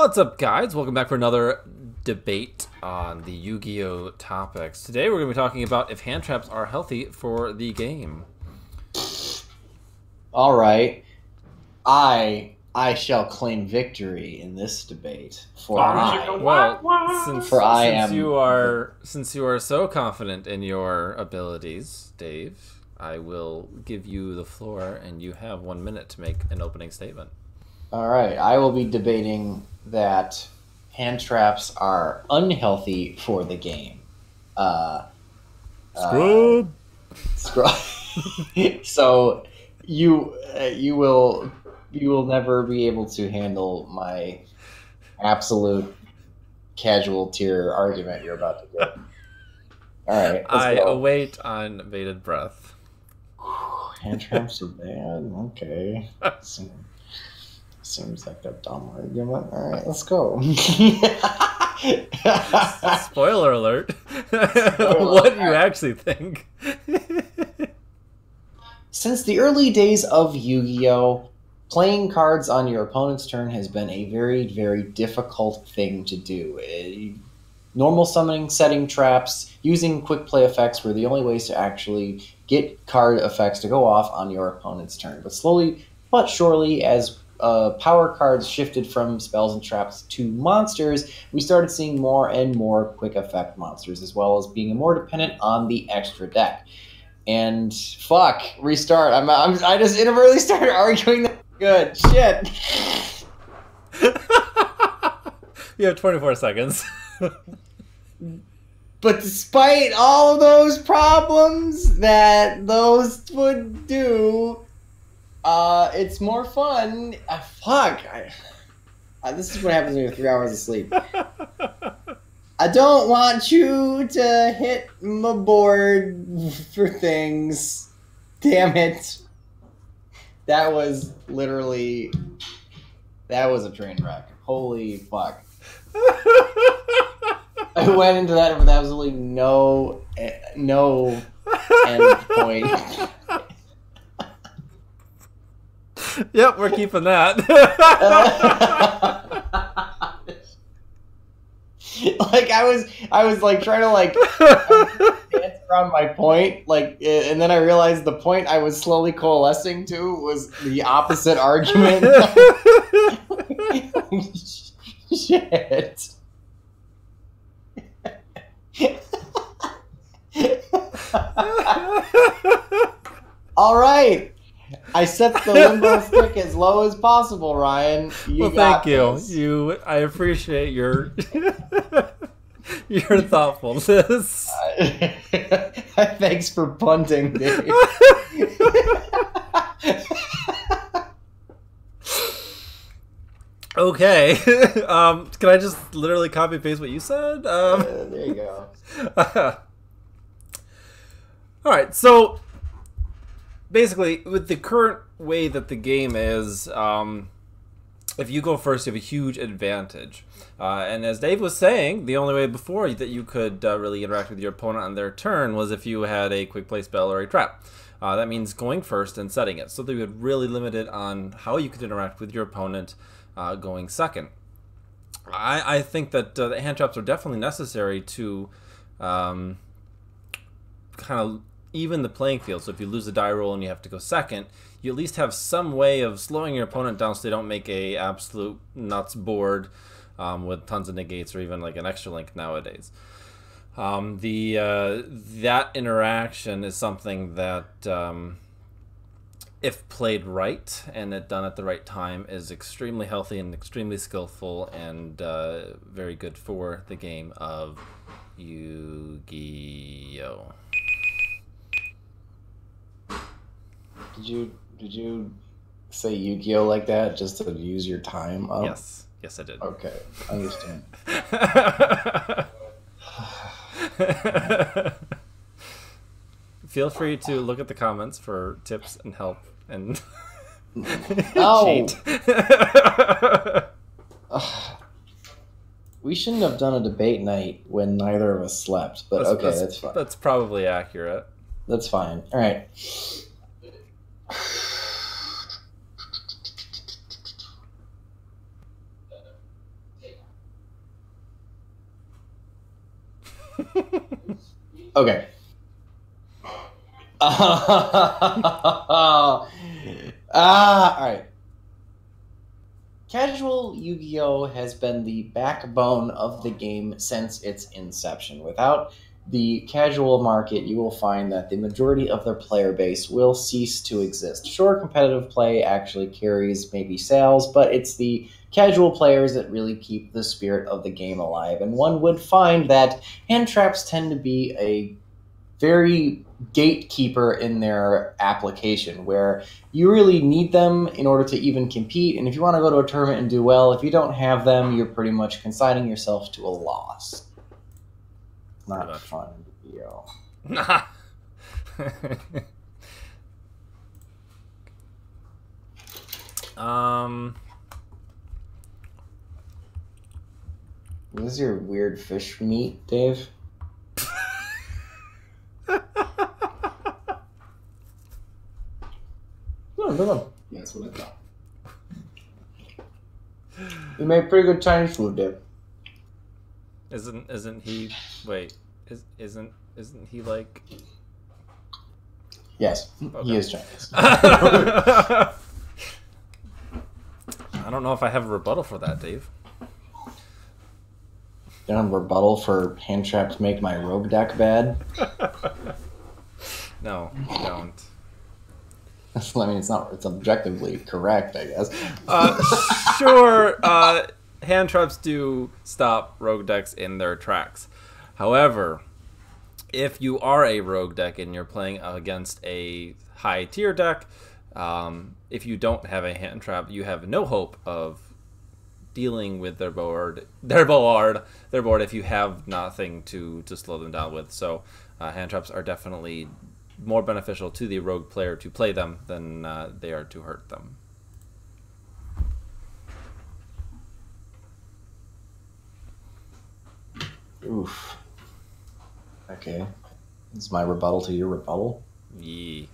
What's up, guys? Welcome back for another debate on the Yu-Gi-Oh topics. Today we're going to be talking about if hand traps are healthy for the game. All right, I shall claim victory in this debate. Since you are so confident in your abilities, Dave, I will give you the floor, and you have 1 minute to make an opening statement. All right, I will be debating that hand traps are unhealthy for the game. Scrub. So you will never be able to handle my absolute casual tier argument you're about to get. All right, I await on bated breath. Hand traps are bad. Okay. Seems like a dumb argument. All right, let's go. Spoiler alert. What do you actually think? Since the early days of Yu-Gi-Oh, playing cards on your opponent's turn has been a very, very difficult thing to do. Normal summoning, setting traps, using quick play effects were the only ways to actually get card effects to go off on your opponent's turn. But slowly but surely, as power cards shifted from spells and traps to monsters, we started seeing more and more quick effect monsters, as well as being more dependent on the extra deck. And fuck, restart. I just inadvertently started arguing that. Good shit. You have 24 seconds. But despite all of those problems that those would do, it's more fun. Fuck. This is what happens when you have 3 hours of sleep. I don't want you to hit my board for things. Damn it. That was literally... That was a train wreck. Holy fuck. I went into that with absolutely no end point. Yep, we're keeping that. Like I was like trying to like dance around my point, like, and then I realized the point I was slowly coalescing to was the opposite argument. Shit. All right. I set the limbo stick as low as possible, Ryan. Thank you. I appreciate your your thoughtfulness. Thanks for punting, Dave. Okay. Can I just literally copy paste what you said? There you go. All right. So basically, with the current way that the game is, if you go first, you have a huge advantage. And as Dave was saying, the only way before that you could really interact with your opponent on their turn was if you had a quick play spell or a trap. That means going first and setting it. So they would really limit it on how you could interact with your opponent going second. I think that the hand traps are definitely necessary to kind of even the playing field. So if you lose a die roll and you have to go second, you at least have some way of slowing your opponent down so they don't make a absolute nuts board with tons of negates or even like an extra link nowadays. That interaction is something that if played right and it done at the right time is extremely healthy and extremely skillful and very good for the game of Yu-Gi-Oh. Did you say Yugioh like that just to use your time up? Yes, I did. Okay, I understand. Feel free to look at the comments for tips and help and cheat. We shouldn't have done a debate night when neither of us slept, but that's fine. That's probably accurate. That's fine. All right. Okay. All right. Casual Yu-Gi-Oh! Has been the backbone of the game since its inception. Without the casual market, you will find that the majority of their player base will cease to exist. Sure, competitive play actually carries maybe sales, but it's the casual players that really keep the spirit of the game alive. And one would find that hand traps tend to be a very gatekeeper in their application, where you really need them in order to even compete. And if you want to go to a tournament and do well, if you don't have them, you're pretty much consigning yourself to a loss. Not fun, yo. This is your weird fish meat, Dave? No. Yeah, that's what I thought. You make pretty good Chinese food, Dave. Isn't he? Wait, isn't he like? Yes, okay. He is Chinese. I don't know if I have a rebuttal for that, Dave. You don't have a rebuttal for hand traps make my rogue deck bad? No, I don't. I mean, it's objectively correct, I guess. Sure, hand traps do stop rogue decks in their tracks. However, if you are a rogue deck and you're playing against a high tier deck, if you don't have a hand trap, you have no hope of dealing with their board if you have nothing to slow them down with. So hand traps are definitely more beneficial to the rogue player to play them than they are to hurt them. Oof. Okay. This is my rebuttal to your rebuttal? Yee.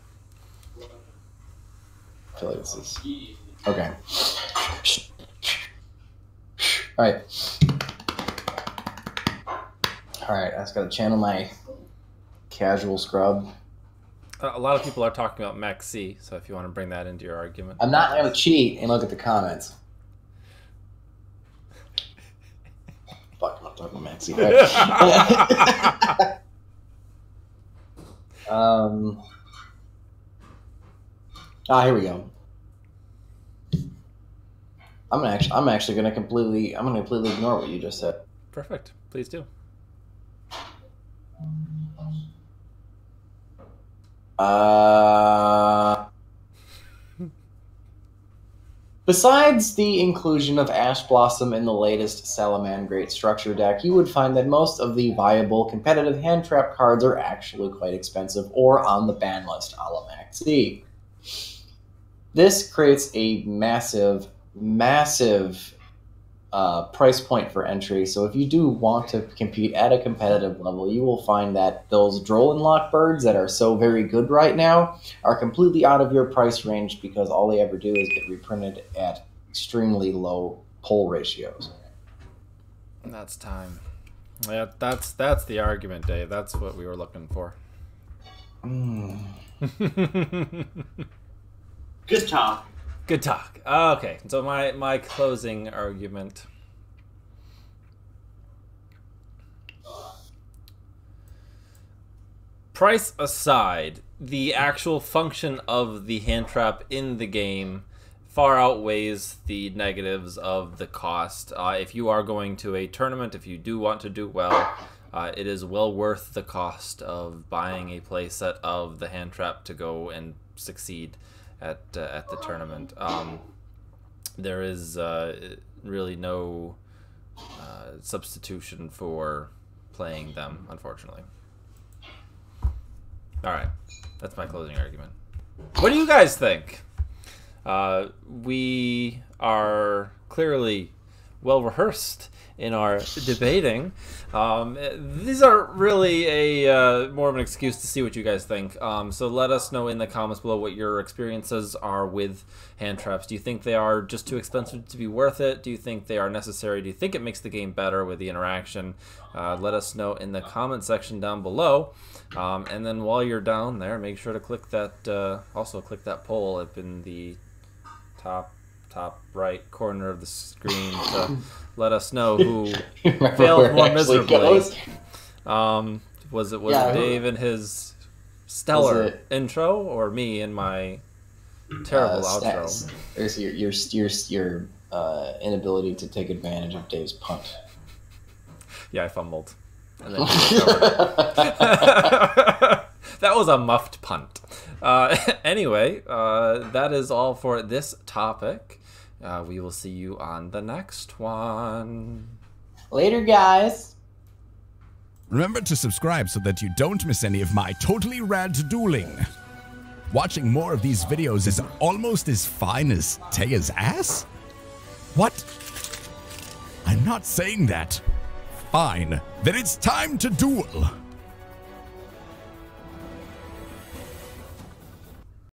I feel like this is... Okay. Alright. Alright, I just gotta channel my casual scrub. A lot of people are talking about Mech C, so if you want to bring that into your argument. I'm not gonna cheat and look at the comments. Fuck, I'm not talking about Maxi. Here we go. I'm actually gonna completely ignore what you just said. Perfect. Please do. Besides the inclusion of Ash Blossom in the latest Salamangreat structure deck, you would find that most of the viable competitive hand trap cards are actually quite expensive or on the ban list, a la Maxi. This creates a massive price point for entry, so if you do want to compete at a competitive level, you will find that those Droll and Lock birds that are so very good right now are completely out of your price range because all they ever do is get reprinted at extremely low pull ratios. That's time. Yeah, that's the argument, Dave. That's what we were looking for. Good talk. Good talk. Okay, so my closing argument. Price aside, the actual function of the hand trap in the game far outweighs the negatives of the cost. If you are going to a tournament, if you do want to do well, it is well worth the cost of buying a playset of the hand trap to go and succeed at the tournament. There is really no substitution for playing them, unfortunately. Alright, that's my closing argument. What do you guys think? We are clearly well rehearsed in our debating. These are really a more of an excuse to see what you guys think. So let us know in the comments below what your experiences are with hand traps. Do you think they are just too expensive to be worth it? Do you think they are necessary? Do you think it makes the game better with the interaction? Let us know in the comment section down below. And then while you're down there, make sure to click that. Also click that poll up in the top right corner of the screen to let us know who failed more miserably. Was it Dave and his stellar intro, or me and my terrible outro? There's your inability to take advantage of Dave's punt. Yeah, I fumbled. And then that was a muffed punt. Anyway, that is all for this topic. We will see you on the next one. Later, guys. Remember to subscribe so that you don't miss any of my totally rad dueling. Watching more of these videos is almost as fine as Taya's ass? What? I'm not saying that. Fine. Then it's time to duel.